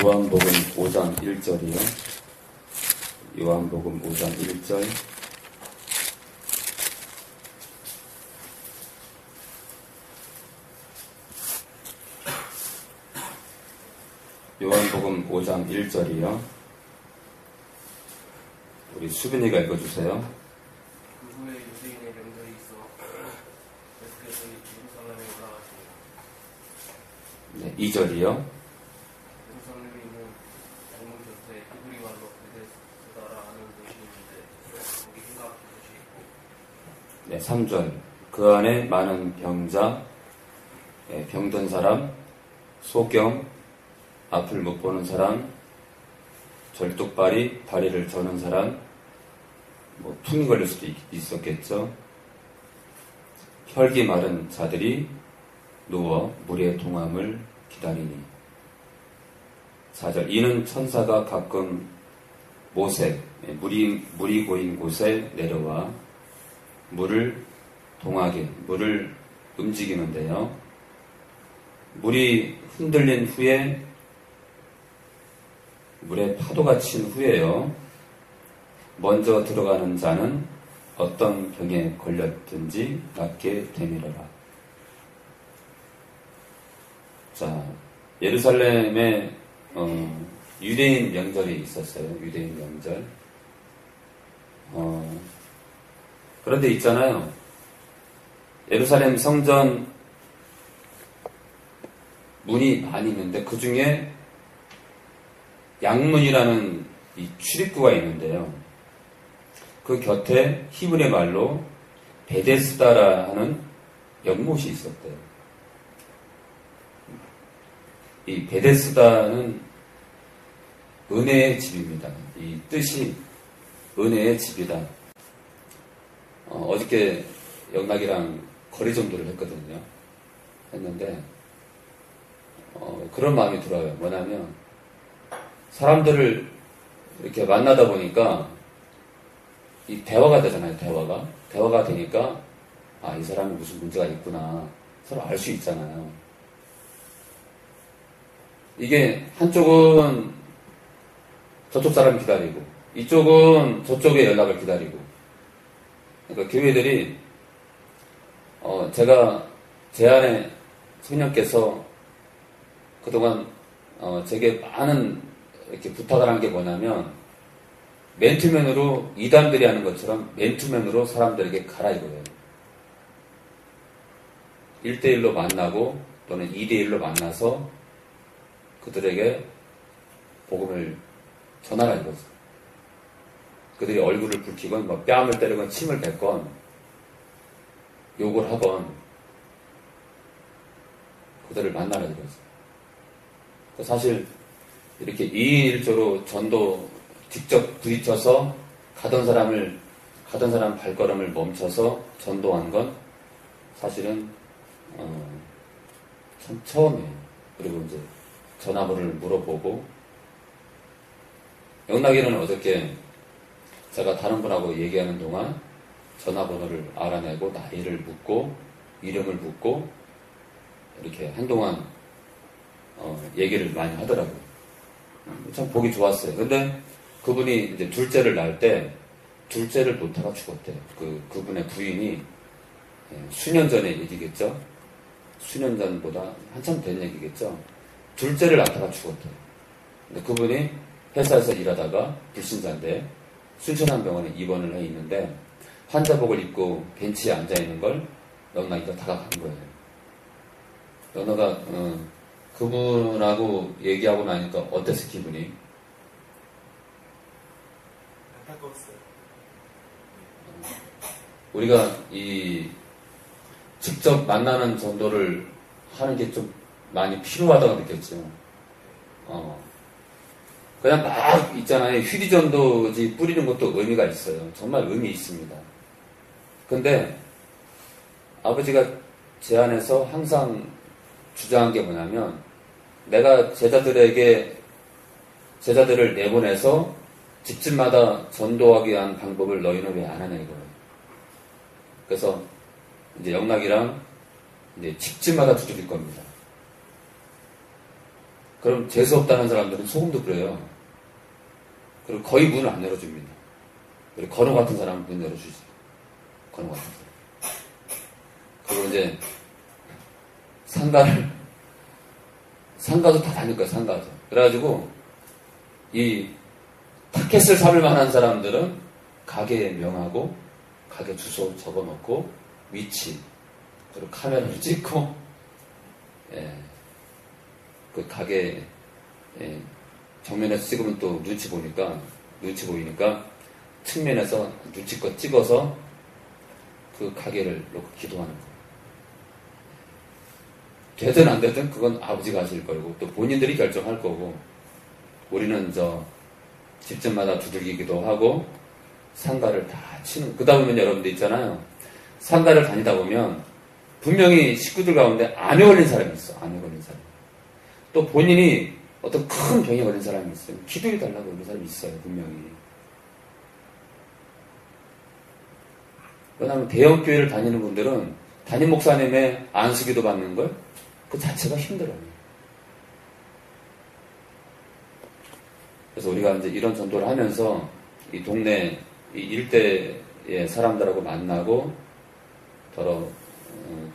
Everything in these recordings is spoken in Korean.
요한복음 5장 1절이요. 요한복음 5장 1절. 요한복음 5장 1절이요. 우리 수빈이가 읽어주세요. 그 후에 유대인의 명절이 있어 예수께서 예루살렘에 올라가시니라. 네, 2절이요. 예루살렘에 있는 대문 곁에 히브리 말로 베데스다라 하는 곳이 있는데 거기 흰 같은 곳이 있고. 네, 3절. 그 안에 많은 병자, 병든 사람, 소경, 앞을 못 보는 사람, 절뚝발이 다리를 저는 사람, 풍이 걸릴 수도 있었겠죠. 혈기 마른 자들이 누워 물의 동함을 기다리니. 4절. 이는 천사가 가끔 모세, 물이 고인 곳에 내려와 물을 동하게, 물을 움직이는데요. 물이 흔들린 후에, 물에 파도가 친 후에요. 먼저 들어가는 자는 어떤 병에 걸렸든지 낫게 되밀어라. 자, 예루살렘에 유대인 명절이 있었어요. 유대인 명절. 그런데 있잖아요. 예루살렘 성전 문이 많이 있는데 그 중에 양문이라는 이 출입구가 있는데요. 그 곁에 히브리 말로 베데스다라 하는 연못이 있었대요. 이 베데스다는 은혜의 집입니다. 이 뜻이 은혜의 집이다. 어저께 영락이랑 거리 정도를 했거든요. 했는데 그런 마음이 들어요. 뭐냐면 사람들을 이렇게 만나다 보니까 이 대화가 되잖아요. 대화가 되니까 이 사람이 무슨 문제가 있구나 서로 알 수 있잖아요. 이게 한쪽은 저쪽 사람 기다리고 이쪽은 저쪽의 연락을 기다리고. 그러니까 교회들이 제가 제 안에 성령께서 그동안 제게 많은 이렇게 부탁을 한 게 뭐냐면 맨투맨으로 이단들이 하는 것처럼 맨투맨으로 사람들에게 가라 이거예요. 1대1로 만나고 또는 2대1로 만나서 그들에게 복음을 전하라 이거죠. 그들이 얼굴을 붉히건 뺨을 때리건 침을 뱉건 욕을 하건 그들을 만나라 이거죠. 사실 이렇게 2인 1조로 전도 직접 부딪혀서 가던 사람 발걸음을 멈춰서 전도한 건 사실은 참 처음이에요. 그리고 이제 전화번호를 물어보고. 영락이는 어저께 제가 다른 분하고 얘기하는 동안 전화번호를 알아내고 나이를 묻고 이름을 묻고 이렇게 한동안 얘기를 많이 하더라고요. 참 보기 좋았어요. 근데 그분이 이제 둘째를 낳을 때 둘째를 놓다가 죽었대요. 그분의 부인이 수년 전의 얘기겠죠. 수년 전보다 한참 된 얘기겠죠. 둘째를 낳다가 죽었대요. 근데 그분이 회사에서 일하다가 불신자인데 순천한병원에 입원을 해 있는데 환자복을 입고 벤치에 앉아 있는 걸 영락이가 다가간 거예요. 영락아 그분하고 얘기하고 나니까 어땠어 기분이? 안타까웠어요. 우리가 직접 만나는 전도를 하는 게 좀 많이 필요하다고 느꼈죠. 그냥 막 있잖아요. 휘리전도지 뿌리는 것도 의미가 있어요. 정말 의미 있습니다. 근데 아버지가 제 안에서 항상 주장한 게 뭐냐면 내가 제자들을 내보내서 집집마다 전도하기 위한 방법을 너희는 왜 안 하냐 이거예요. 그래서 이제 영락이랑 이제 집집마다 두드릴 겁니다. 그럼 재수없다는 사람들은 소금도 뿌려요. 그리고 거의 문을 안 열어줍니다. 그리고 건우 같은 사람은 문 열어주지. 건우 같은 사람. 그리고 이제 상가도 다 다닐 거야, 상가도. 그래가지고 이 타켓을 sab을 만한 사람들은 가게 명하고 가게 주소 적어놓고 위치 그리고 카메라를 찍고 그 가게 정면에서 찍으면 또 눈치 보이니까 측면에서 눈치껏 찍어서 그 가게를 놓고 기도하는 거예요. 되든 안 되든 그건 아버지가 하실 거고 또 본인들이 결정할 거고 우리는 집집마다 두들기기도 하고 상가를 다 치는 그러다 보면 여러분들 있잖아요. 상가를 다니다 보면 분명히 식구들 가운데 암에 걸린 사람이 있어. 암에 걸린 사람. 또 본인이 어떤 큰 병에 걸린 사람이 있어요. 기도해달라고 그런 사람이 있어요. 분명히. 왜냐하면 대형교회를 다니는 분들은 담임 목사님의 안수기도 받는 걸 그 자체가 힘들어요. 그래서 우리가 이제 이런 전도를 하면서 이 동네, 이 일대의 사람들하고 만나고 더러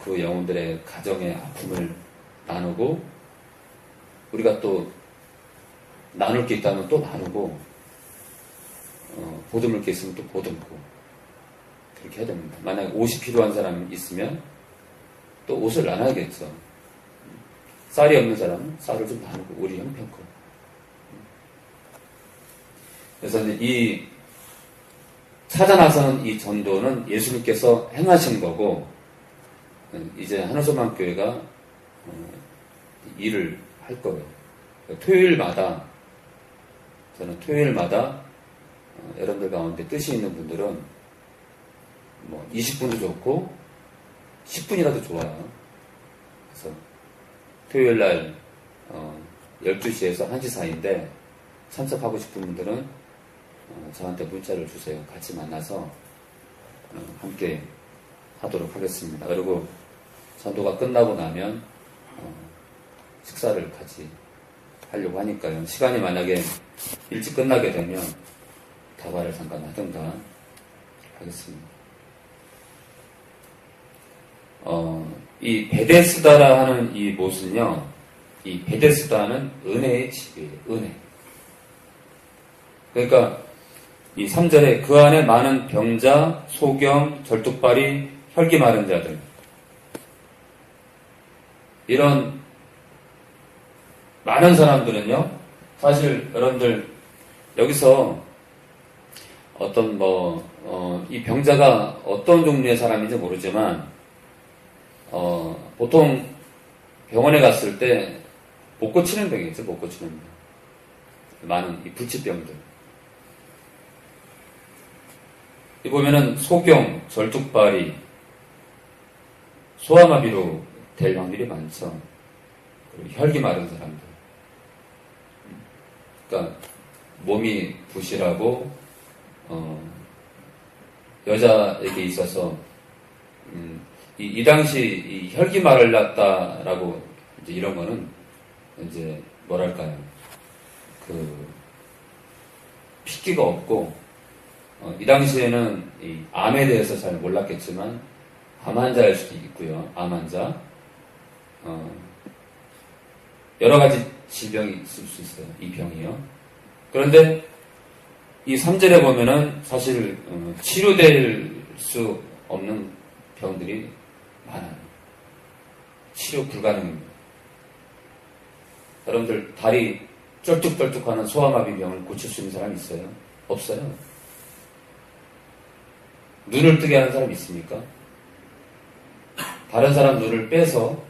그 영혼들의 가정의 아픔을 나누고 우리가 또 나눌 게 있다면 또 나누고 보듬을 게 있으면 또 보듬고 그렇게 해야 됩니다. 만약에 옷이 필요한 사람이 있으면 또 옷을 나눠야겠죠. 쌀이 없는 사람은 쌀을 좀 나누고 우리 형편껏. 그래서 이 찾아 나서는 이 전도는 예수님께서 행하신 거고 이제 한우소망교회가 일을 할 거예요. 토요일마다 저는 토요일마다 여러분들 가운데 뜻이 있는 분들은 20분도 좋고 10분이라도 좋아요. 그래서 토요일날 12시에서 1시 사이인데 참석하고 싶은 분들은 저한테 문자를 주세요. 같이 만나서 함께 하도록 하겠습니다. 그리고 전도가 끝나고 나면 식사를 같이 하려고 하니까요. 시간이 만약에 일찍 끝나게 되면 다발을 잠깐 하든가 하겠습니다. 이 베데스다라 하는 이 못은요, 이 베데스다는 은혜의 집이에요. 은혜. 그러니까 이 3절에 그 안에 많은 병자, 소경, 절뚝발이, 혈기 마른 자들 이런 많은 사람들은요, 사실 여러분들 여기서 어떤 이 병자가 어떤 종류의 사람인지 모르지만 보통 병원에 갔을 때 못 고치는 병이 있죠. 못 고치는 병. 많은 이 불치병들. 이 보면은 소경, 절뚝발이, 소아마비로 될 확률이 많죠. 그리고 혈기 마른 사람들. 그러니까 몸이 부실하고 여자에게 있어서 이 당시 이 혈기 마를났다라고 이제 이런 거는 이제 뭐랄까요, 핏기가 없고 이 당시에는 이 암에 대해서 잘 몰랐겠지만 암 환자일 수도 있고요. 암 환자 여러 가지 질병이 있을 수 있어요. 이 병이요. 그런데 이 3절에 보면은 사실 치료될 수 없는 병들이 많아요. 치료 불가능입니다. 여러분들 다리 쩔뚝쩔뚝하는 소아마비 병을 고칠 수 있는 사람이 있어요? 없어요. 눈을 뜨게 하는 사람이 있습니까? 다른 사람 눈을 빼서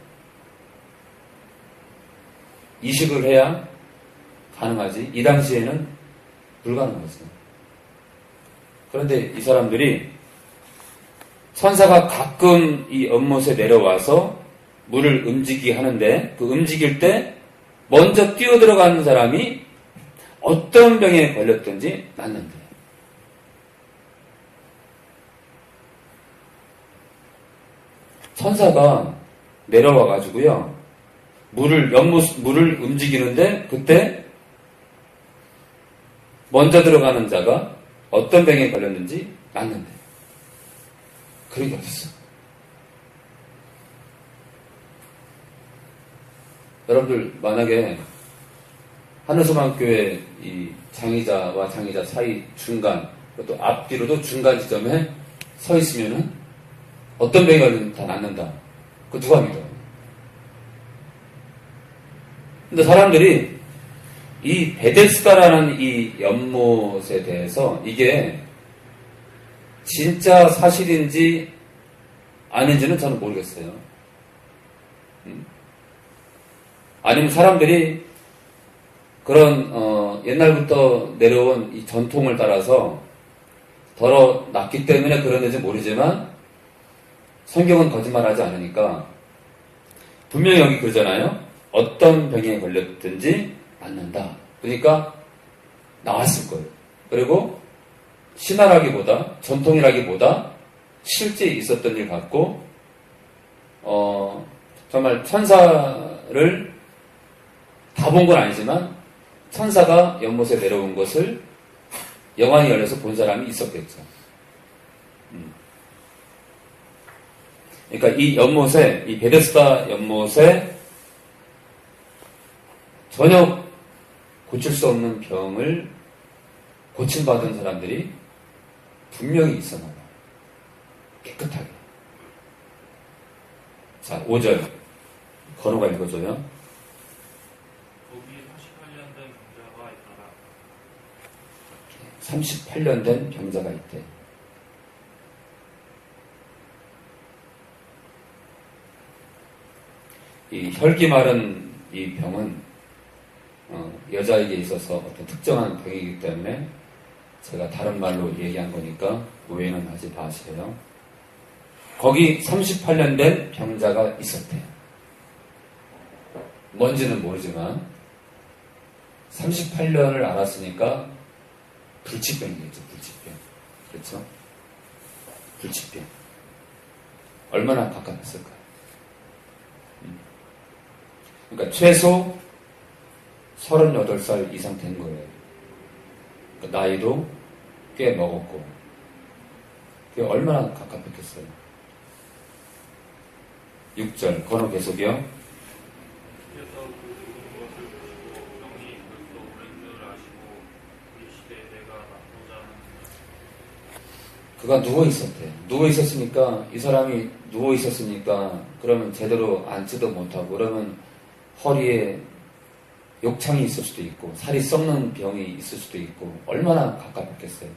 이식을 해야 가능하지. 이 당시에는 불가능했어요. 그런데 이 사람들이 천사가 가끔 이 연못에 내려와서 물을 움직이게 하는데 그 움직일 때 먼저 뛰어들어가는 사람이 어떤 병에 걸렸든지 낫는데 천사가 내려와가지고요 물을 움직이는데 그때 먼저 들어가는 자가 어떤 병에 걸렸는지 낫는데. 그런 게 어딨어. 여러분들 만약에 하늘소망교회 이 장의자와 장의자 사이 중간, 또 앞뒤로도 중간 지점에 서 있으면은 어떤 병이 걸리든 다 낫는다. 그거 누가 믿어? 근데 사람들이 이 베데스다라는 이 연못에 대해서 이게 진짜 사실인지 아닌지는 저는 모르겠어요. 아니면 사람들이 그런 옛날부터 내려온 이 전통을 따라서 덜어놨기 때문에 그런지 모르지만 성경은 거짓말하지 않으니까 분명히 여기 그러잖아요. 어떤 병에 걸렸든지 낫는다. 그러니까 나왔을 거예요. 그리고 신화라기보다 전통이라기보다 실제 있었던 일 같고 정말 천사를 다 본 건 아니지만 천사가 연못에 내려온 것을 영안이 열려서 본 사람이 있었겠죠. 그러니까 이 연못에, 이 베데스다 연못에 전혀 고칠 수 없는 병을 고침받은 사람들이 분명히 있었나 봐요. 깨끗하게. 자, 5절. 건호가 읽어줘요. 거기 48년 된 병자가 있더라. 38년 된 병자가 있대. 이 혈기 마른 이 병은 여자에게 있어서 어떤 특정한 병이기 때문에 제가 다른 말로 얘기한 거니까 오해는 하지 마세요. 거기 38년 된 병자가 있었대요. 뭔지는 모르지만 38년을 알았으니까 불치병이겠죠. 불치병. 그렇죠? 불치병. 얼마나 가깝았을까요? 그러니까 최소 38살 이상 된 거예요. 그러니까 나이도 꽤 먹었고 그게 얼마나 가깝겠어요. 6절 건호 계속이요. 그래서 그 죽은 것을 보시고 병이 벌써 오랜 줄 아시고 이르시되 내가 낫고자 하느냐. 그가 누워 있었대. 누워 있었으니까 이 사람이 누워 있었으니까 그러면 제대로 앉지도 못하고 그러면 허리에 욕창이 있을 수도 있고 살이 썩는 병이 있을 수도 있고 얼마나 가깝겠어요.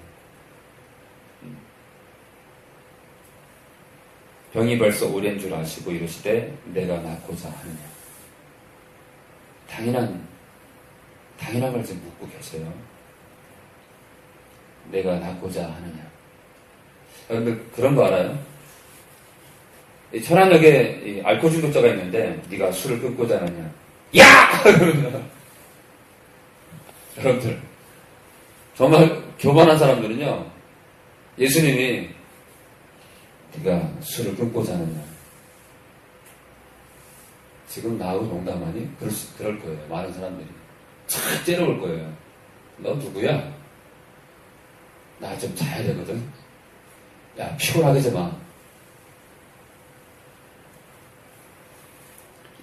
병이 벌써 오랜 줄 아시고 이르시되 내가 낫고자 하느냐. 당연한 걸 지금 묻고 계세요. 내가 낫고자 하느냐. 여러분들 그런 거 알아요? 천안역에 알코올 중독자가 있는데 네가 술을 끊고자 하느냐. 야! 여러분들 정말 교만한 사람들은요 예수님이 네가 술을 끊고자 하느냐 지금 나하고 농담하니? 그럴 거예요. 많은 사람들이 착 째려볼 거예요. 너 누구야? 나 좀 자야 되거든. 야 피곤하게 좀 마.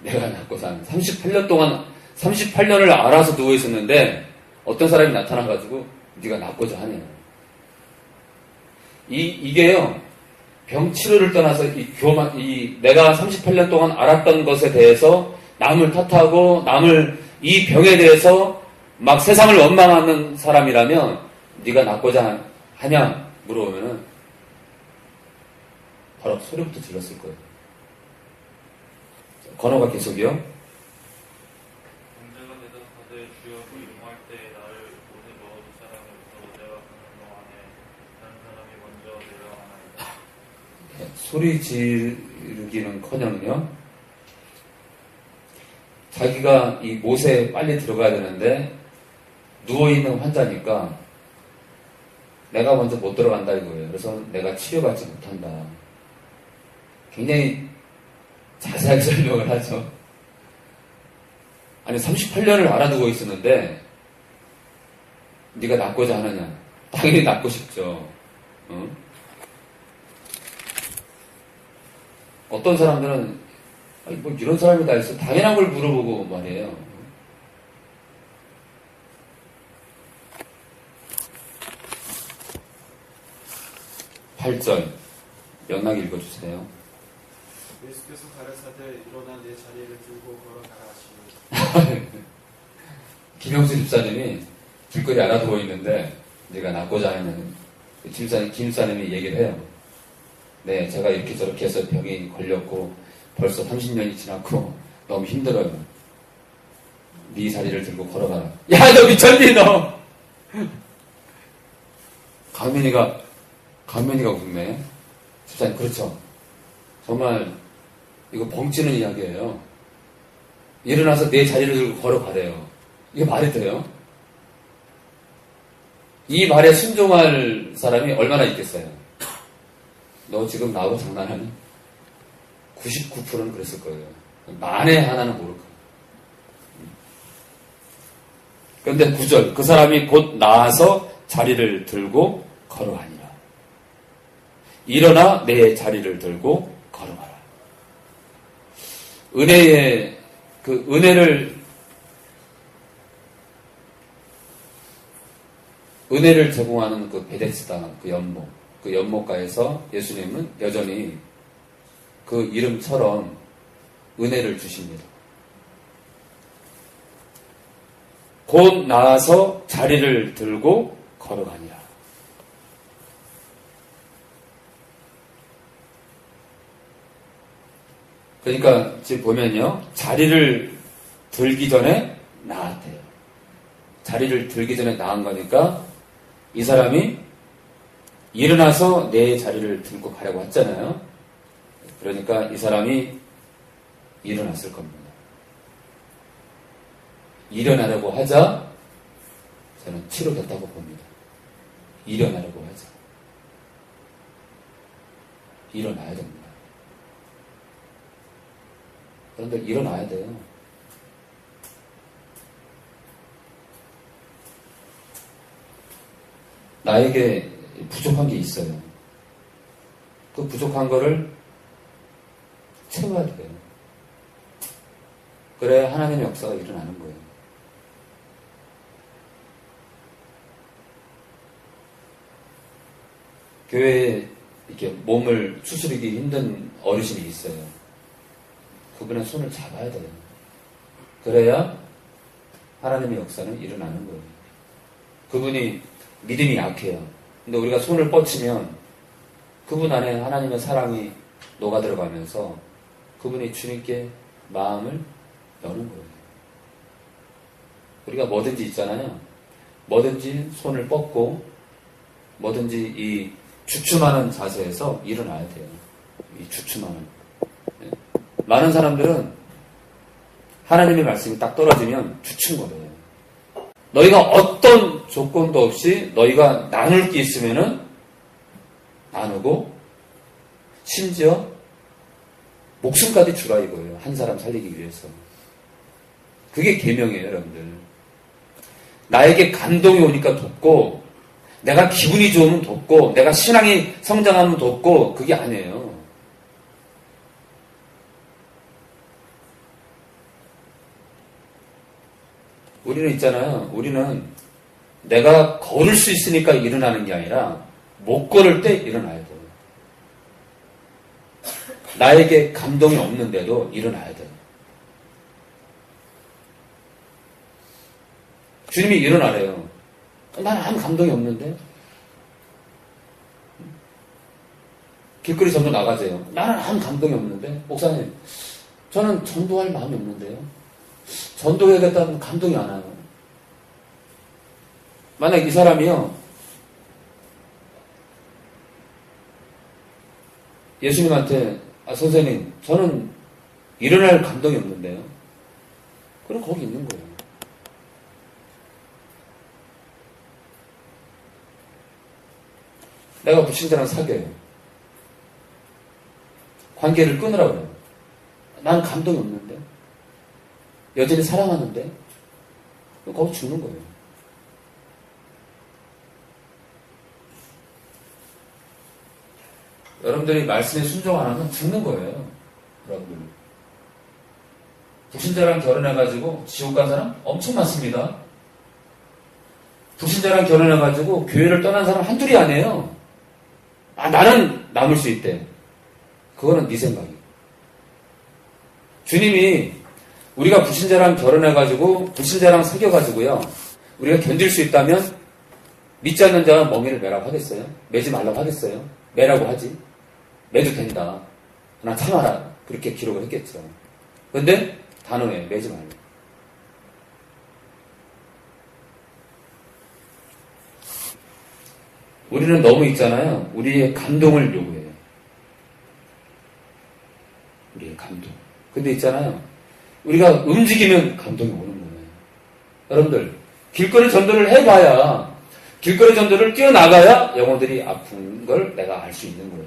내가 낳고 산 38년을 알아서 누워 있었는데 어떤 사람이 나타나가지고 네가 낫고자 하네요. 이게요 병 치료를 떠나서 내가 38년 동안 알았던 것에 대해서 남을 탓하고 이 병에 대해서 막 세상을 원망하는 사람이라면 네가 낫고자 하냐 물어보면은 바로 소리부터 질렀을 거예요. 건호가 계속이요. 병자가 대답하되 주여 그 용할 때 나를 못에 넣어줄 사람이 없어 내가 그는 동안에 다른 사람이 먼저 내려가나이다. 소리 지르기는커녕요 자기가 이 못에 빨리 들어가야 되는데 누워있는 환자니까 내가 먼저 못 들어간다 이거예요. 그래서 내가 치료받지 못한다. 굉장히 자세하게 설명을 하죠. 아니 38년을 알아두고 있었는데 네가 낳고자 하느냐? 당연히 낳고 싶죠. 어? 어떤 사람들은 아니, 뭐 이런 사람이 다 있어. 당연한 걸 물어보고 말이에요. 8절 연락 읽어주세요. 예수께서 가라사대 일어나 내 자리를 들고 걸어가라 하시니 김영수 집사님이 길거리 알아두고 있는데 네가 낳고자 하는 김집사님이 얘기를 해요. 네, 제가 이렇게 저렇게 해서 병이 걸렸고 벌써 30년이 지났고 너무 힘들어요. 네 자리를 들고 걸어가라. 야, 너 미쳤니 너? 강민이가 웃네. 집사님, 그렇죠. 정말 이거 벙찌는 이야기예요. 일어나서 내 자리를 들고 걸어가래요. 이게 말이 돼요? 이 말에 순종할 사람이 얼마나 있겠어요? 너 지금 나하고 장난하니? 99%는 그랬을 거예요. 만에 하나는 모를 거예요. 그런데 9절, 그 사람이 곧 나와서 자리를 들고 걸어가니라. 일어나 내 자리를 들고 걸어가라. 은혜의 그 은혜를 제공하는 그 베데스다, 그 연못가에서 예수님은 여전히 그 이름처럼 은혜를 주십니다. 곧 나와서 자리를 들고 걸어가니라. 그러니까 지금 보면요, 자리를 들기 전에 나았대요. 자리를 들기 전에 나은 거니까 이 사람이 일어나서 내 자리를 들고 가려고 했잖아요. 그러니까 이 사람이 일어났을 겁니다. 일어나려고 하자 저는 치료됐다고 봅니다. 일어나려고 하자. 일어나야 됩니다. 그런데 일어나야 돼요. 나에게 부족한 게 있어요. 그 부족한 거를 채워야 돼요. 그래 하나님의 역사가 일어나는 거예요. 교회에 이렇게 몸을 추스리기 힘든 어르신이 있어요. 그분의 손을 잡아야 돼요. 그래야 하나님의 역사는 일어나는 거예요. 그분이 믿음이 약해요. 근데 우리가 손을 뻗치면 그분 안에 하나님의 사랑이 녹아 들어가면서 그분이 주님께 마음을 여는 거예요. 우리가 뭐든지 있잖아요. 뭐든지 손을 뻗고 뭐든지 이 주춤하는 자세에서 일어나야 돼요. 이 주춤하는. 많은 사람들은 하나님의 말씀이 딱 떨어지면 주춤거려요. 너희가 어떤 조건도 없이 너희가 나눌 게 있으면은 나누고 심지어 목숨까지 주라 이거예요. 한 사람 살리기 위해서. 그게 계명이에요, 여러분들. 나에게 감동이 오니까 돕고 내가 기분이 좋으면 돕고 내가 신앙이 성장하면 돕고 그게 아니에요. 우리는 있잖아요. 우리는 내가 걸을 수 있으니까 일어나는 게 아니라 못 걸을 때 일어나야 돼요. 나에게 감동이 없는데도 일어나야 돼요. 주님이 일어나래요. 나는 아무 감동이 없는데? 길거리 전도 나가세요. 나는 아무 감동이 없는데? 목사님, 저는 전도할 마음이 없는데요. 전도해야겠다는 감동이 안 와요. 만약 이 사람이요, 예수님한테, 선생님, 저는 일어날 감동이 없는데요. 그럼 거기 있는 거예요. 내가 불신자랑 사귀어요. 관계를 끊으라고 해요. 나는 감동이 없는데. 여전히 사랑하는데 거기 죽는 거예요. 여러분들이 말씀에 순종 안 하면 죽는 거예요. 여러분들. 불신자랑 결혼해가지고 지옥 간 사람 엄청 많습니다. 불신자랑 결혼해가지고 교회를 떠난 사람 한둘이 아니에요. 나는 남을 수 있대. 그거는 네 생각이에요. 주님이 우리가 불신자랑 결혼해가지고 불신자랑 사귀어가지고요. 우리가 견딜 수 있다면 믿지 않는 자가 멍에를 매라고 하겠어요? 매지 말라고 하겠어요? 매라고 하지. 매도 된다. 나 참아라. 그렇게 기록을 했겠죠. 근데 단호해. 매지 말라. 우리는 너무 있잖아요. 우리의 감동을 요구해요. 우리의 감동. 근데 있잖아요. 우리가 움직이면 감동이 오는 거예요. 여러분들, 길거리 전도를 해봐야, 길거리 전도를 뛰어나가야 영혼들이 아픈 걸 내가 알 수 있는 거예요.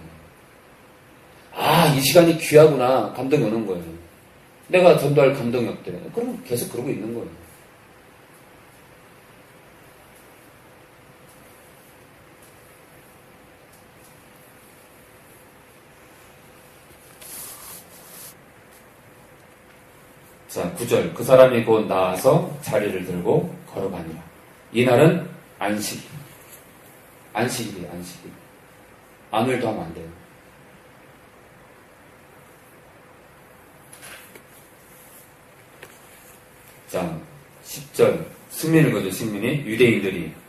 이 시간이 귀하구나. 감동이 오는 거예요. 내가 전도할 감동이 없대. 그럼 계속 그러고 있는 거예요. 자, 9절. 그 사람이 곧 나와서 자리를 들고 걸어가니라. 이날은 안식일. 안식일이에요, 안식일. 아무 일도 하면 안 돼요. 자, 10절. 승민을 거죠, 승민이. 유대인들이.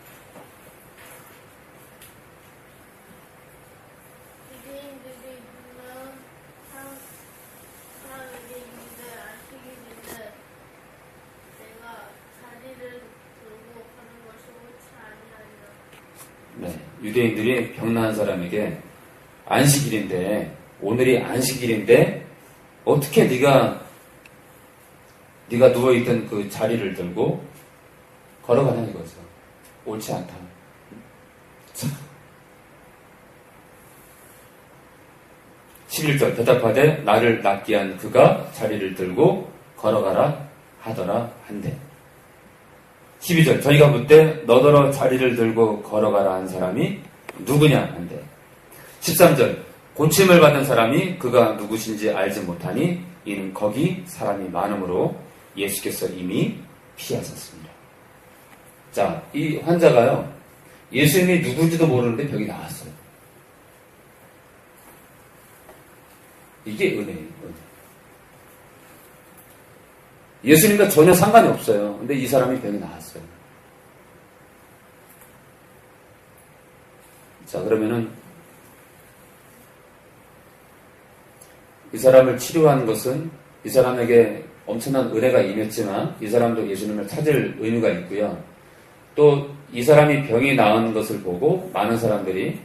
유대인들이 병나은 사람에게 안식일인데, 오늘이 안식일인데 어떻게 네가 누워있던 그 자리를 들고 걸어가냐 이거죠. 옳지 않다. 참. 11절. 대답하되 나를 낫게 한 그가 자리를 들고 걸어가라 하더라 한대. 12절. 저희가 묻되 너더러 자리를 들고 걸어가라 한 사람이 누구냐 한대. 13절. 고침을 받는 사람이 그가 누구신지 알지 못하니 이는 거기 사람이 많음으로 예수께서 이미 피하셨습니다. 자, 이 환자가요, 예수님이 누군지도 모르는데 병이 나왔어요. 이게 은혜예요, 은혜. 예수님과 전혀 상관이 없어요. 근데 이 사람이 병이 나왔어요. 자, 그러면은 이 사람을 치료한 것은 이 사람에게 엄청난 은혜가 임했지만 이 사람도 예수님을 찾을 의무가 있고요. 또 이 사람이 병이 나은 것을 보고 많은 사람들이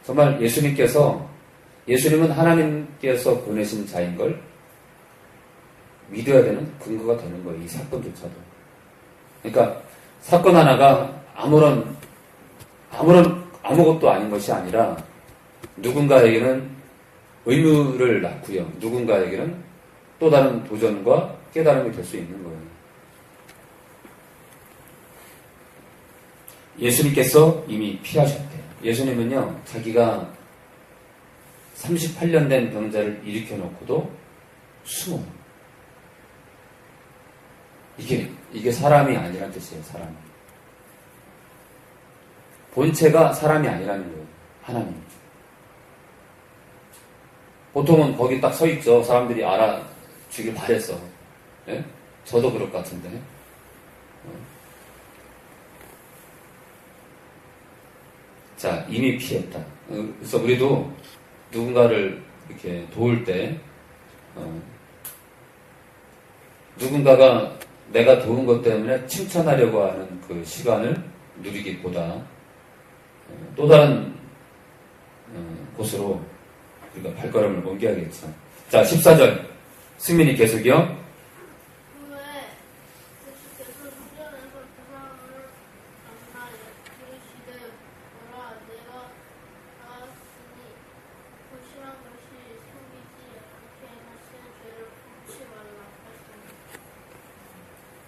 정말 예수님은 하나님께서 보내신 자인 걸 믿어야 되는 근거가 되는 거예요. 이 사건조차도. 그러니까 사건 하나가 아무것도 아닌 것이 아니라 누군가에게는 의무를 낳고요. 누군가에게는 또 다른 도전과 깨달음이 될 수 있는 거예요. 예수님께서 이미 피하셨대요. 예수님은요, 자기가 38년 된 병자를 일으켜 놓고도 숨어요. 이게 사람이 아니란 뜻이에요, 사람. 본체가 사람이 아니라는 거예요, 하나님. 보통은 거기 딱 서 있죠. 사람들이 알아주길 바랬어. 예? 저도 그럴 것 같은데. 자, 이미 피했다. 그래서 우리도 누군가를 이렇게 도울 때, 누군가가 내가 도운 것 때문에 칭찬하려고 하는 그 시간을 누리기보다 또 다른 곳으로 우리가 발걸음을 옮겨야겠죠. 자, 14절. 승민이 계속이요.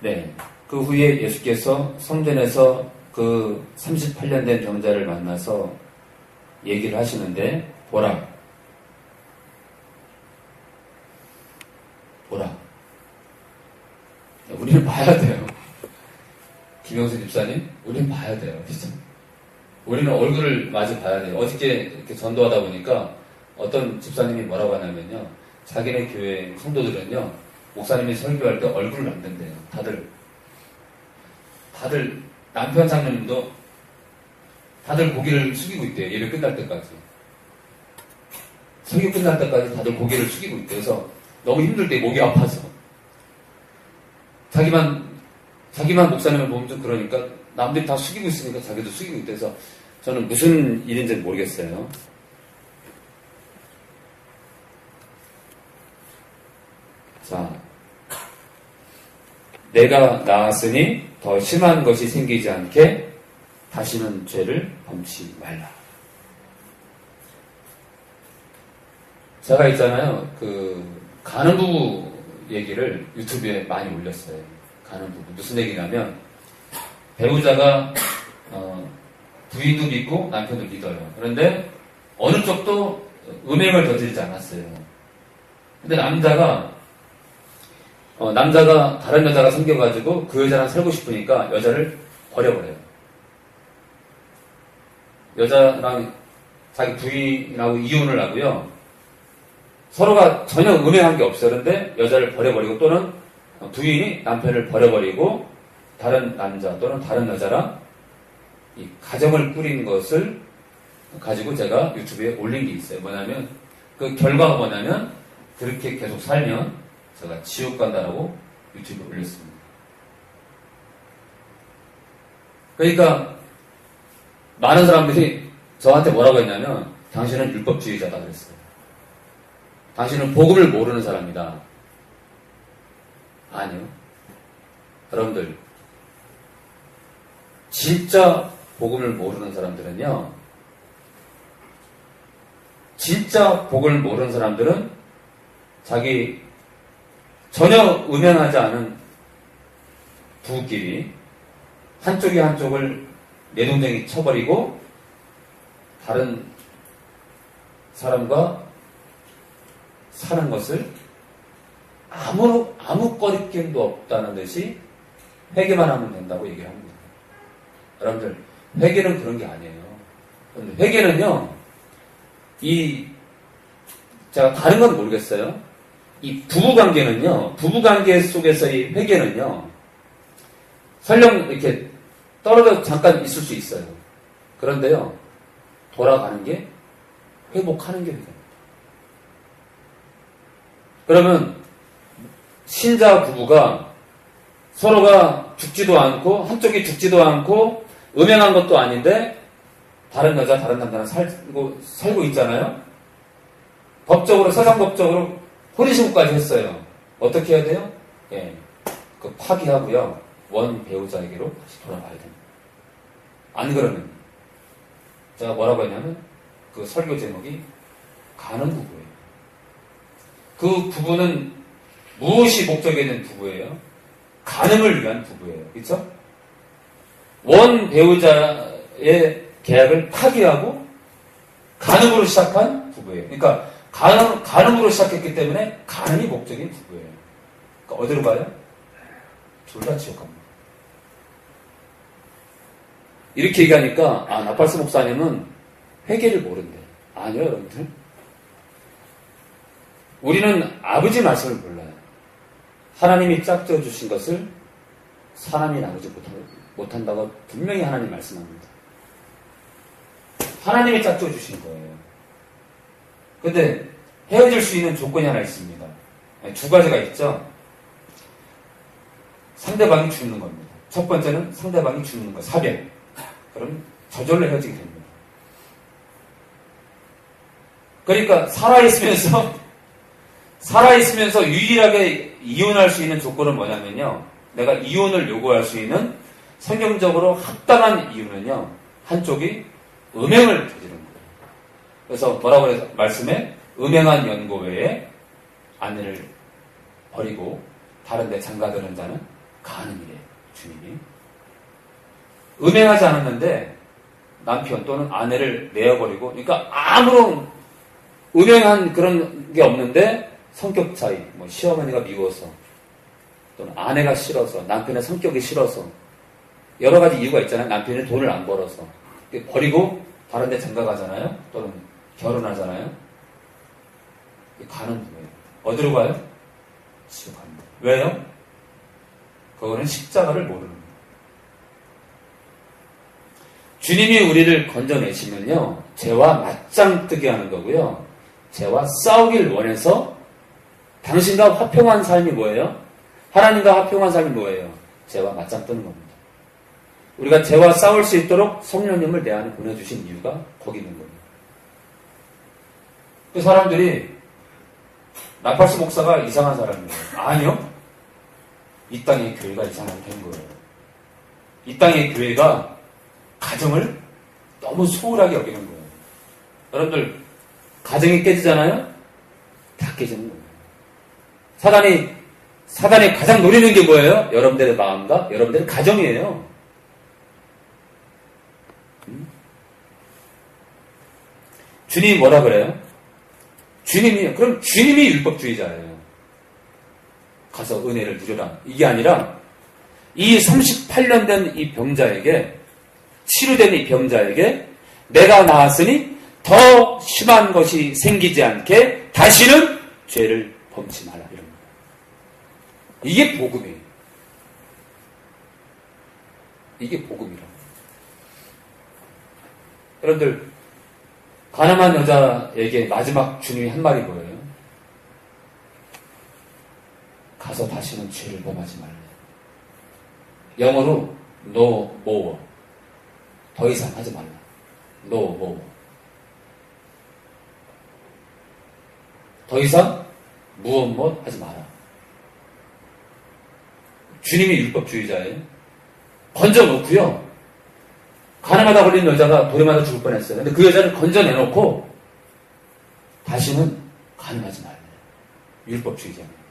네. 그 후에 예수께서 성전에서 그 38년 된 병자를 만나서 얘기를 하시는데, 보라. 우리는 봐야 돼요. 김영수 집사님, 우리는 봐야 돼요. 그죠? 우리는 얼굴을 마주 봐야 돼요. 어저께 이렇게 전도하다 보니까 어떤 집사님이 뭐라고 하냐면요. 자기네 교회 성도들은요, 목사님이 설교할 때 얼굴을 안 든대요. 다들 남편 장로님도 다들 고개를 숙이고 있대요. 예배 끝날 때까지. 설교 끝날 때까지 다들 고개를 숙이고 있대요. 그래서 너무 힘들 때 목이 아파서. 자기만 목사님을 보면 좀 그러니까 남들이 다 숙이고 있으니까 자기도 숙이고 있대서 저는 무슨 일인지 모르겠어요. 자, 내가 나았으니 더 심한 것이 생기지 않게 다시는 죄를 범치 말라. 제가 있잖아요. 그 가는 부부 얘기를 유튜브에 많이 올렸어요. 가는 부부. 무슨 얘기냐면 배우자가 부인도 믿고 남편도 믿어요. 그런데 어느 쪽도 음행을 저지르지 않았어요. 근데 남자가 다른 여자가 생겨가지고 그 여자랑 살고 싶으니까 여자를 버려버려요. 여자랑 자기 부인하고 이혼을 하고요. 서로가 전혀 음행한 게 없어요. 그런데 여자를 버려버리고 또는 부인이 남편을 버려버리고 다른 남자 또는 다른 여자랑 이 가정을 꾸린 것을 가지고 제가 유튜브에 올린 게 있어요. 뭐냐면 그 결과가 뭐냐면 그렇게 계속 살면 제가 지옥 간다라고 유튜브에 올렸습니다. 그러니까 많은 사람들이 저한테 뭐라고 했냐면 당신은 율법주의자다 그랬어요. 당신은 복음을 모르는 사람이다. 아니요. 여러분들 진짜 복음을 모르는 사람들은요. 진짜 복음을 모르는 사람들은 자기 전혀 음행하지 않은 부부끼리 한쪽이 한쪽을 내동댕이 쳐버리고 다른 사람과 사는 것을 아무 꺼리낌도 없다는 듯이 회개만 하면 된다고 얘기를 합니다. 여러분들 회개는 그런 게 아니에요. 회개는요, 제가 다른 건 모르겠어요. 이 부부관계는요, 부부관계 속에서의 회개는요, 설령 이렇게 떨어져 잠깐 있을 수 있어요. 그런데요, 돌아가는 게 회복하는 게 회개입니다. 그러면 신자 부부가 서로가 죽지도 않고 한쪽이 죽지도 않고 음행한 것도 아닌데 다른 여자 다른 남자랑 살고 있잖아요. 법적으로 세상법적으로 혼인신고까지 했어요. 어떻게 해야 돼요? 예, 그 파기하고요 원 배우자에게로 다시 돌아가야 됩니다. 안 그러면 제가 뭐라고 했냐면 그 설교 제목이 가는 부부예요. 그 부부는 무엇이 목적이 있는 부부예요? 간음을 위한 부부예요. 그렇죠? 원 배우자의 계약을 파기하고 간음으로 시작한 부부예요. 그러니까 간음으로 시작했기 때문에 간음이 목적인 부부예요. 그러니까 어디로 가요? 둘 다 지옥 갑니다. 이렇게 얘기하니까 나팔스 목사님은 회개를 모른대. 아니요, 여러분들. 우리는 아버지 말씀을 몰라요. 하나님이 짝지어 주신 것을 사람이 나누지 못한다고 분명히 하나님 말씀합니다. 하나님이 짝지어 주신 거예요. 근데 헤어질 수 있는 조건이 하나 있습니다. 두 가지가 있죠. 상대방이 죽는 겁니다. 첫 번째는 상대방이 죽는 거, 사별. 그럼 저절로 헤어지게 됩니다. 그러니까 살아있으면서 유일하게 이혼할 수 있는 조건은 뭐냐면요. 내가 이혼을 요구할 수 있는 성경적으로 합당한 이유는요. 한쪽이 음행을 저지른 거예요. 그래서 뭐라고 해서 말씀에 음행한 연고 외에 아내를 버리고 다른 데 장가드는 자는 가늠이래 주님이. 음행하지 않았는데 남편 또는 아내를 내어버리고, 그러니까 아무런 음행한 그런 게 없는데 성격 차이, 뭐 시어머니가 미워서 또는 아내가 싫어서, 남편의 성격이 싫어서, 여러 가지 이유가 있잖아요. 남편이 돈을 안 벌어서 버리고 다른 데 장가 가잖아요. 또는 결혼하잖아요. 가는 거예요. 어디로 가요? 지옥 갑니다. 왜요? 그거는 십자가를 모르는 거예요. 주님이 우리를 건져내시면요, 죄와 맞짱 뜨게 하는 거고요, 죄와 싸우길 원해서 당신과 화평한 삶이 뭐예요? 하나님과 화평한 삶이 뭐예요? 죄와 맞짱 뜨는 겁니다. 우리가 죄와 싸울 수 있도록 성령님을 내 안에 보내주신 이유가 거기 있는 겁니다. 그 사람들이 나팔수 목사가 이상한 사람이에요. 아니요. 이 땅의 교회가 이상하게 된 거예요. 이 땅의 교회가 가정을 너무 소홀하게 여기는 거예요. 여러분들 가정이 깨지잖아요? 다 깨지는 거예요. 사단이 가장 노리는 게 뭐예요? 여러분들의 마음과 여러분들의 가정이에요. 주님이 뭐라 그래요? 그럼 주님이 율법주의자예요. 가서 은혜를 누려라. 이게 아니라 이 38년 된 이 병자에게, 치료된 이 병자에게 내가 나았으니 더 심한 것이 생기지 않게 다시는 죄를 범치 말라. 이런 거예요. 이게 복음이에요. 이게 복음이라고. 여러분들, 가늠한 여자에게 마지막 주님이 한 말이 뭐예요? 가서 다시는 죄를 범하지 말래. 영어로 no more. 더 이상 하지 말라. no more. 더 이상 무엇 하지 마라. 주님이 율법주의자예요. 건져놓고요. 가늠하다 걸린 여자가 돌에 맞아 죽을 뻔했어요. 근데 그 여자를 건져내놓고 다시는 가늠하지 말래. 율법주의자예요.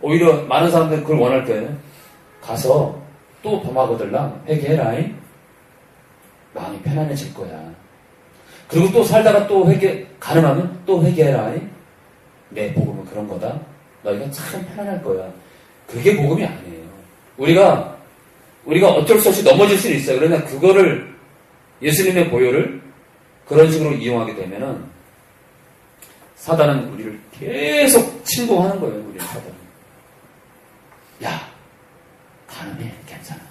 오히려 많은 사람들이 그걸 원할 때 가서 또 범하거들랑 회개해라잉. 마음이 편안해질 거야. 그리고 또 살다가 또 가늠하면 또 회개해라잉. 내 복음은 그런 거다. 너희가 참 편안할 거야. 그게 복음이 아니에요. 우리가 어쩔 수 없이 넘어질 수는 있어요. 그러나 그거를, 예수님의 보혈을 그런 식으로 이용하게 되면은 사단은 우리를 계속 침공하는 거예요. 우리는 사단은. 야, 가늠해. 괜찮아.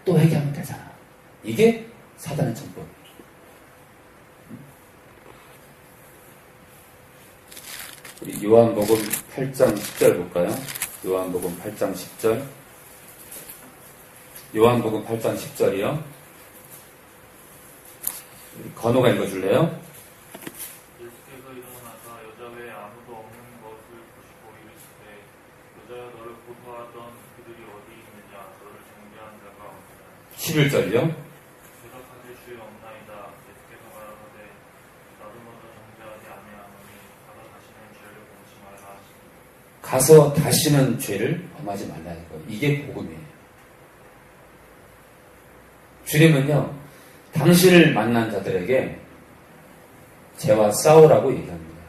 또 회개하면 되잖아. 이게 사단의 전법이에요. 우리 요한복음 8장 10절 볼까요? 요한복음 8장 10절. 요한복음 8장 10절이요. 건호가 읽어줄래요? 예수께서 일어나사 여자 외에 아무도 없는 것을 보시고 이르시되 여자여 너를 고소하던 그들이 어디 있느냐 너를 정죄한 자가 없느냐. 11절이요. 대답하실 수 없나이다. 예수께서 가라사대 나도 먼저 정죄하지 아니하노니 가서 다시는 죄를 범하지 말라 하시니. 가서 다시는 죄를 범하지 말라 이거. 이게 복음이에요. 주님은요, 당신을 만난 자들에게 죄와 싸우라고 얘기합니다.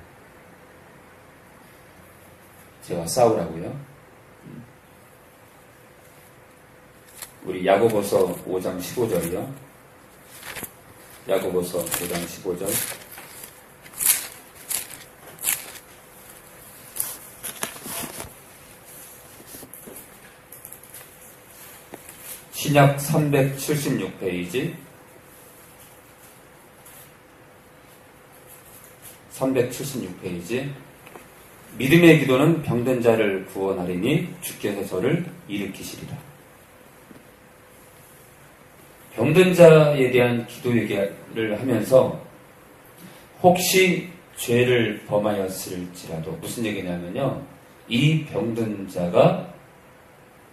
죄와 싸우라고요. 우리 야고보서 5장 15절이요. 야고보서 5장 15절. 신약 376페이지 376페이지 믿음의 기도는 병든 자를 구원하리니 주께서 저를 일으키시리라. 병든 자에 대한 기도 얘기를 하면서 혹시 죄를 범하였을지라도 무슨 얘기냐면요. 이 병든 자가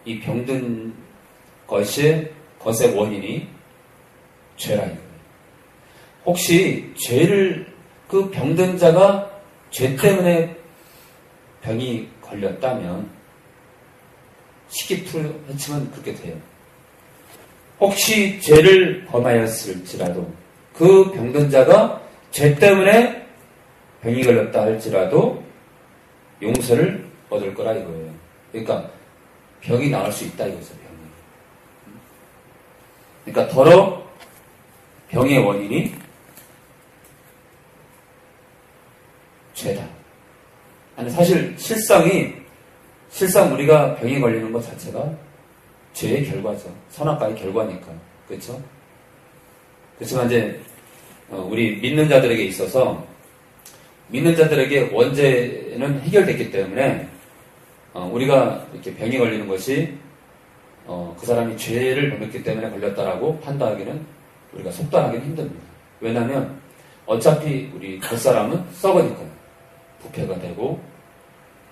이 병든 것의 원인이 죄라 이거예요. 혹시 그 병든 자가 죄 때문에 병이 걸렸다면 쉽게 풀어헤치면 그렇게 돼요. 혹시 죄를 범하였을지라도 그 병든 자가 죄 때문에 병이 걸렸다 할지라도 용서를 얻을 거라 이거예요. 그러니까 병이 나을 수 있다 이거죠. 병이. 그러니까 더러 병의 원인이 죄다. 아니 사실 실상 우리가 병에 걸리는 것 자체가 죄의 결과죠. 선악과의 결과니까. 그렇죠? 그렇지만 이제 우리 믿는 자들에게 있어서 믿는 자들에게 원죄는 해결됐기 때문에 우리가 이렇게 병에 걸리는 것이 그 사람이 죄를 범했기 때문에 걸렸다라고 판단하기는 우리가 속단하기는 힘듭니다. 왜냐하면 어차피 우리 겉사람은 썩으니까요. 부패가 되고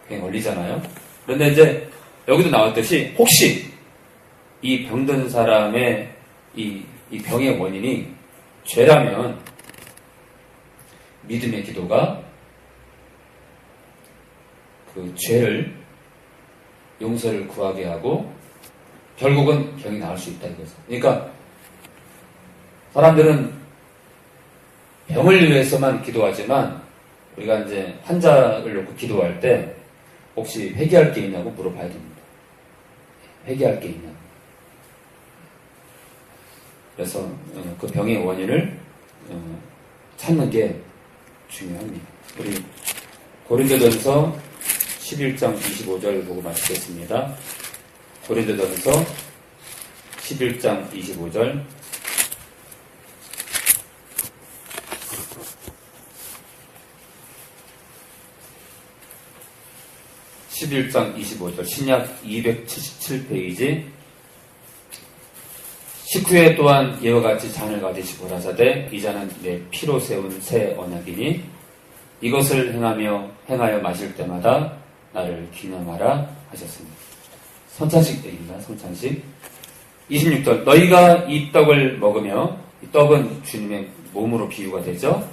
병에 걸리잖아요. 그런데 이제 여기도 나왔듯이 혹시 이 병든 사람의 이 병의 원인이 죄라면 믿음의 기도가 그 죄를 용서를 구하게 하고 결국은 병이 나을 수 있다 이거죠. 그러니까 사람들은 병을 위해서만 기도하지만 우리가 이제 환자를 놓고 기도할 때 혹시 회개할 게 있냐고 물어봐야 됩니다. 회개할 게 있냐고. 그래서 그 병의 원인을 찾는 게 중요합니다. 우리 고린도전서 11장 25절 보고 마치겠습니다. 고린도전서 11장 25절. 신약 277페이지. 식후에 또한 이와 같이 잔을 가지시고 가라사대 이 잔은 내 피로 세운 새 언약이니 이것을 행하여 마실 때마다 나를 기념하라 하셨습니다. 선찬식입니다. 선찬식. 26절. 너희가 이 떡을 먹으며 이 떡은 주님의 몸으로 비유가 되죠.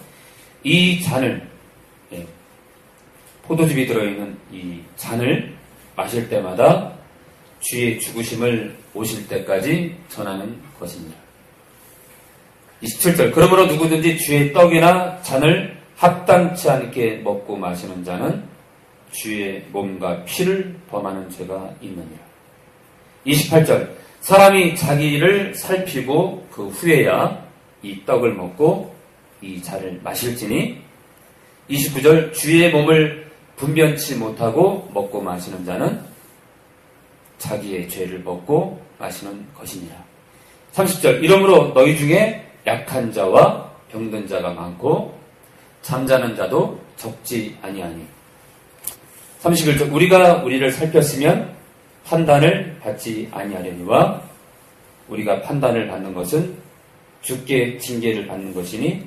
이 잔을 포도즙이 들어있는 이 잔을 마실 때마다 주의 죽으심을 오실 때까지 전하는 것입니다. 27절. 그러므로 누구든지 주의 떡이나 잔을 합당치 않게 먹고 마시는 자는 주의 몸과 피를 범하는 죄가 있느니라. 28절. 사람이 자기를 살피고 그 후에야 이 떡을 먹고 이 잔을 마실지니. 29절. 주의 몸을 분변치 못하고 먹고 마시는 자는 자기의 죄를 먹고 마시는 것이니라. 30절. 이러므로 너희 중에 약한 자와 병든 자가 많고 잠자는 자도 적지 아니하니. 31절. 우리가 우리를 살폈으면 판단을 받지 아니하려니와 우리가 판단을 받는 것은 주께 징계를 받는 것이니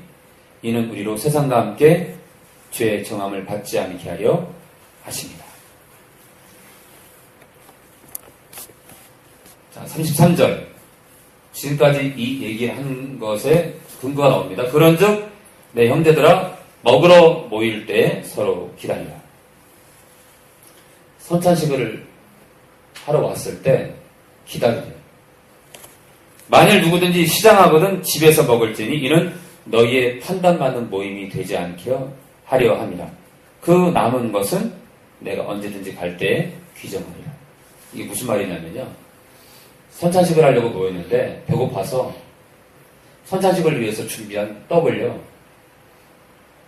이는 우리로 세상과 함께 죄의 정함을 받지 않게 하려 하십니다. 자, 33절. 지금까지 이 얘기한 것에 근거가 나옵니다. 그런즉 내 형제들아 먹으러 모일 때 서로 기다리라. 선찬식을 하러 왔을 때 기다리래요. 만일 누구든지 시장하거든 집에서 먹을지니 이는 너희의 판단받는 모임이 되지 않게 하려 함이라. 그 남은 것은 내가 언제든지 갈 때에 귀정하리라. 이게 무슨 말이냐면요. 선찬식을 하려고 모였는데 배고파서 선찬식을 위해서 준비한 떡을요.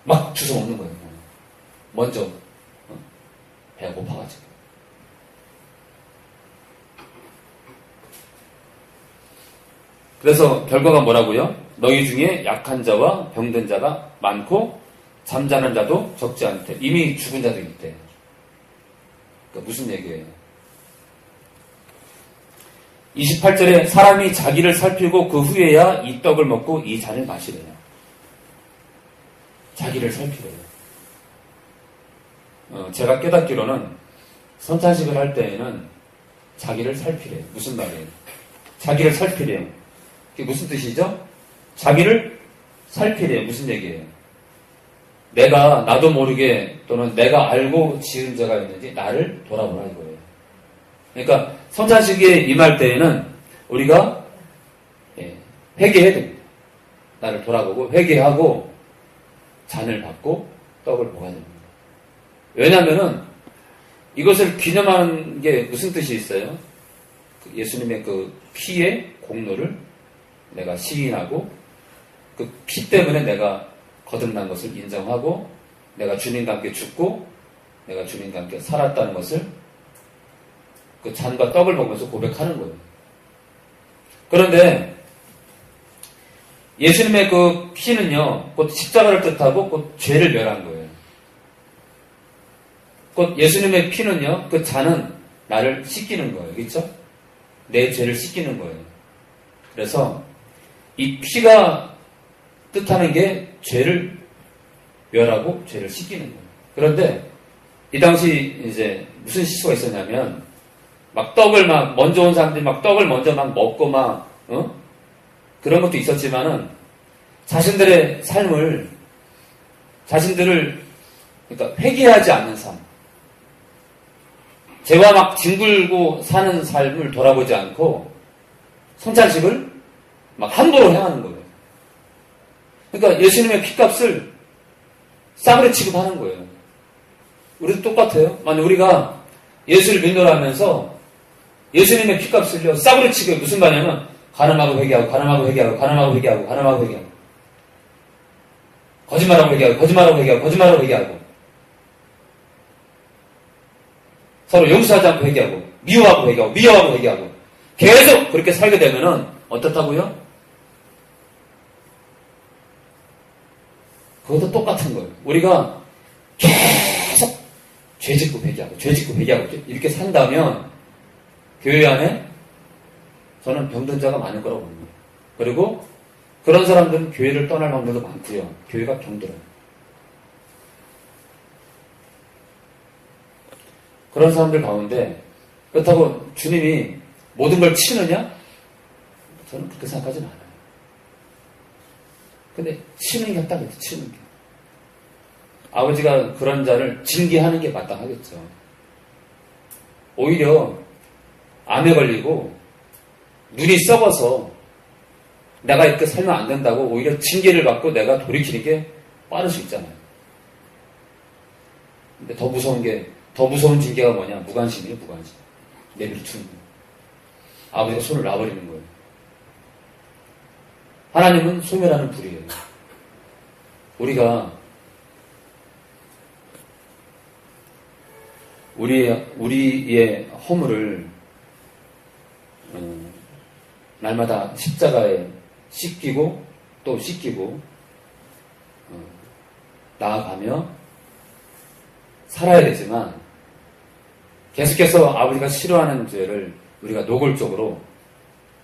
막 주워 먹는 거예요. 먼저 배가 고파가지고. 그래서 결과가 뭐라고요? 너희 중에 약한 자와 병든 자가 많고 잠자는 자도 적지 않대. 이미 죽은 자도 있대. 그러니까 무슨 얘기예요? 28절에 사람이 자기를 살피고 그 후에야 이 떡을 먹고 이 잔을 마시래요. 자기를 살피래요. 제가 깨닫기로는 선찬식을 할 때에는 자기를 살피래요. 무슨 말이에요? 자기를 살피래요. 그게 무슨 뜻이죠? 자기를 살피래요. 무슨 얘기예요? 나도 모르게 또는 내가 알고 지은 죄가 있는지 나를 돌아보라 이거예요. 그러니까 성찬식에 임할 때에는 우리가 회개해야 됩니다. 나를 돌아보고 회개하고 잔을 받고 떡을 먹어야 됩니다. 왜냐하면은 이것을 기념하는 게 무슨 뜻이 있어요? 예수님의 그 피의 공로를 내가 시인하고 그 피 때문에 내가 거듭난 것을 인정하고 내가 주님과 함께 죽고 내가 주님과 함께 살았다는 것을 그 잔과 떡을 먹으면서 고백하는 거예요. 그런데 예수님의 그 피는요, 곧 십자가를 뜻하고 곧 죄를 멸한 거예요. 곧 예수님의 피는요, 그 잔은 나를 씻기는 거예요. 그렇죠? 내 죄를 씻기는 거예요. 그래서 이 피가 뜻하는 게 죄를 멸하고 죄를 씻기는 거예요. 그런데 이 당시 이제 무슨 실수가 있었냐면 막 떡을 막 먼저 온 사람들이 막 떡을 먼저 막 먹고 막 그런 것도 있었지만은 자신들의 삶을 자신들을 그러니까 회개하지 않는 삶, 죄와 막 뒹굴고 사는 삶을 돌아보지 않고 성찬식을 막 함부로 행하는 거예요. 그러니까 예수님의 피값을 싸구려 취급하는 거예요. 우리도 똑같아요. 만약 우리가 예수를 믿노라 하면서 예수님의 피값을요 싸구려 취급해. 무슨 말이냐면 가늠하고 회개하고 가늠하고 회개하고 가늠하고 회개하고 가늠하고 회개하고 거짓말하고 회개하고 거짓말하고 회개하고 거짓말하고 회개하고 서로 용서하지 않고 회개하고 미워하고 회개하고 미워하고 회개하고 계속 그렇게 살게 되면은 어떻다고요? 그것도 똑같은 거예요. 우리가 계속 죄짓고 회개하고 죄짓고 회개하고 이렇게 산다면 교회 안에 저는 병든 자가 많을 거라고 봅니다. 그리고 그런 사람들은 교회를 떠날 확률도 많고요. 교회가 병들어요. 그런 사람들 가운데 그렇다고 주님이 모든 걸 치느냐? 저는 그렇게 생각하진 않아요. 근데 치는 게 딱 이렇게 치는 게. 아버지가 그런 자를 징계하는 게 마땅하겠죠. 오히려 암에 걸리고 눈이 썩어서 내가 이렇게 살면 안 된다고 오히려 징계를 받고 내가 돌이키는 게 빠를 수 있잖아요. 근데 더 무서운 징계가 뭐냐? 무관심이에요, 무관심. 내비를 주는 거예요. 아버지가 손을 놔버리는 거예요. 하나님은 소멸하는 불이에요. 우리가 우리의 허물을 날마다 십자가에 씻기고 또 씻기고 나아가며 살아야 되지만 계속해서 아버지가 싫어하는 죄를 우리가 노골적으로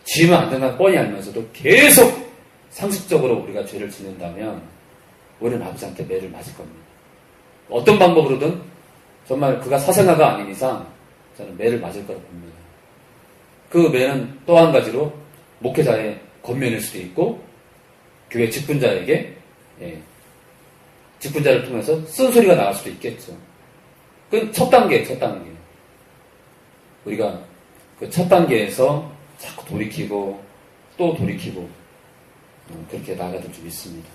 지으면 안 된다는 뻔히 알면서도 계속 상식적으로 우리가 죄를 짓는다면 우리는 아버지한테 매를 맞을 겁니다. 어떤 방법으로든 정말 그가 사생아가 아닌 이상 저는 매를 맞을 거라고 봅니다. 그 매는 또 한 가지로 목회자의 권면일 수도 있고 교회 직분자에게 직분자를 통해서 쓴소리가 나갈 수도 있겠죠. 그건 첫 단계. 우리가 그 첫 단계에서 자꾸 돌이키고 또 돌이키고 그렇게 나아가야 될 줄 믿습니다.